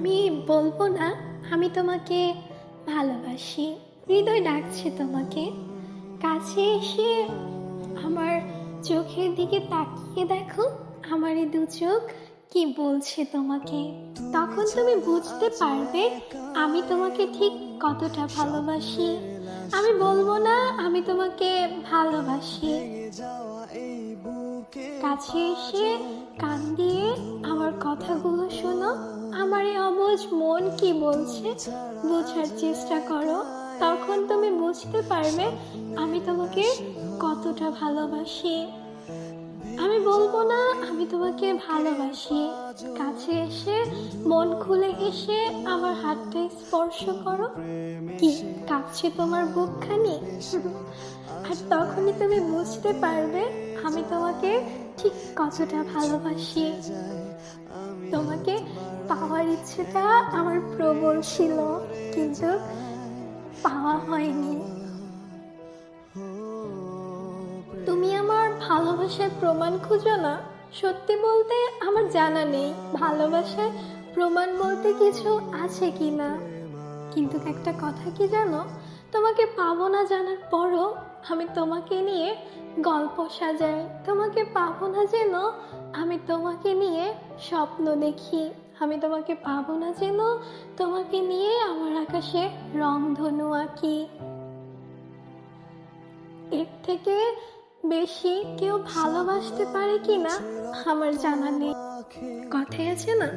আমি বলবো না আমি তোমাকে ভালোবাসি, হৃদয় ডাকছে তোমাকে। কাছে এসে আমার চোখের দিকে তাকিয়ে দেখো, আমার এই দু চোখ কি বলছে তোমাকে। তখন তুমি বুঝতে পারবে আমি তোমাকে ঠিক কতটা ভালোবাসি। আমি বলবো না আমি তোমাকে ভালোবাসি, কাছে এসে কান দিয়ে আমার কথাগুলো শোনো, আমার এই অবুঝ মন কি বলছে বোঝার চেষ্টা করো। তখন তুমি বুঝতে পারবে আমি তোমাকে কতটা ভালোবাসি। আমি বলবো না আমি তোমাকে ভালোবাসি, কাছে এসে মন খুলে হেসে আমার হাতটা স্পর্শ করো। কি কাঁপছে তোমার বুকখানি? আর তখনই তুমি বুঝতে পারবে আমি তোমাকে ঠিক কতটা ভালোবাসি। তোমাকে পাওয়ার ইচ্ছেটা আমার প্রবল ছিল, কিন্তু পাওয়া হয়নি। তুমি আমার ভালোবাসার প্রমাণ খুঁজো না। সত্যি বলতে আমার জানা নেই ভালোবাসার প্রমাণ বলতে কিছু আছে কি না, কিন্তু একটা কথা কি জানো, তোমাকে পাবো না জানার পরও আমি তোমাকে নিয়ে গল্প সাজাই। তোমাকে পাবো না যেন আমি তোমাকে নিয়ে স্বপ্ন দেখি। আমি তোমাকে পাবো না যেন তোমাকে নিয়ে আমার আকাশে রংধনু আঁকি। এর থেকে বেশি কেউ ভালোবাসতে পারে কিনা আমার জানা নেই। কথায় আছে না,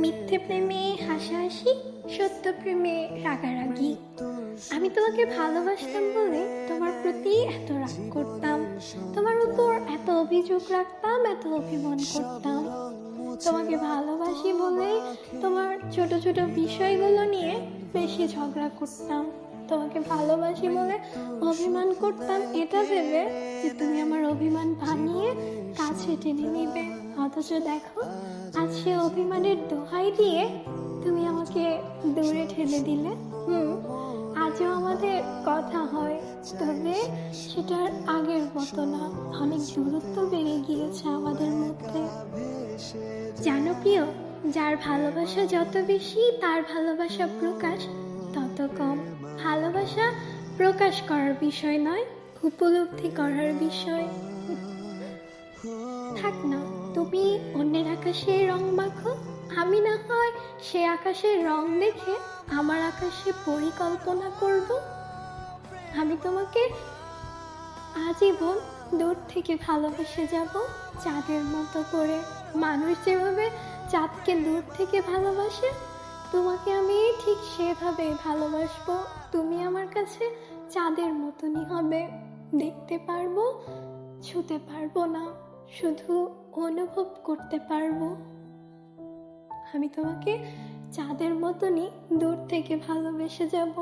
মিথ্যে প্রেমে হাসাহাসি, সত্য প্রেমে রাগারাগি। আমি তোমাকে ভালোবাসতাম বলে তোমার প্রতি এত রাগ করতাম, তোমার উপর এত অভিযোগ রাখতাম, এত অভিমান করতাম। তোমাকে ভালোবাসি বলে তোমার ছোট ছোট বিষয়গুলো নিয়ে বেশি ঝগড়া করতাম। তোমাকে ভালোবাসি বলে অভিমান করতাম এটা ভেবে যে তুমি আমার অভিমান ভাঙিয়ে কাছে টেনে নিবে। অথচ দেখো আজ সে অভিমানের দোহাই দিয়ে তুমি আমাকে দূরে ঠেলে দিলে। আজও আমাদের কথা হয়, তবে সেটার আগের মতো না, অনেক দূরত্ব বেড়ে গিয়েছে আমাদের মধ্যে। জানো প্রিয়, যার ভালোবাসা যত বেশি তার ভালোবাসা প্রকাশ তত কম। ভালোবাসা প্রকাশ করার বিষয় নয়, উপলব্ধি করার বিষয়। থাক না, তুমি অন্যের আকাশে রং মাখো, আমি না হয় সে আকাশের রং দেখে আমার আকাশে পরিকল্পনা করব। আমি তোমাকে আজীবন দূর থেকে ভালোবেসে যাব, চাঁদের মতো করে। মানুষ যেভাবে চাঁদকে দূর থেকে ভালোবাসে, তোমাকে আমি ঠিক সেভাবে ভালোবাসবো। তুমি আমার কাছে চাঁদের মতনই হবে, দেখতে পারবো, ছুঁতে পারবো না, শুধু অনুভব করতে পারবো। আমি তোমাকে চাঁদের মতনই দূর থেকে ভালোবেসে যাব।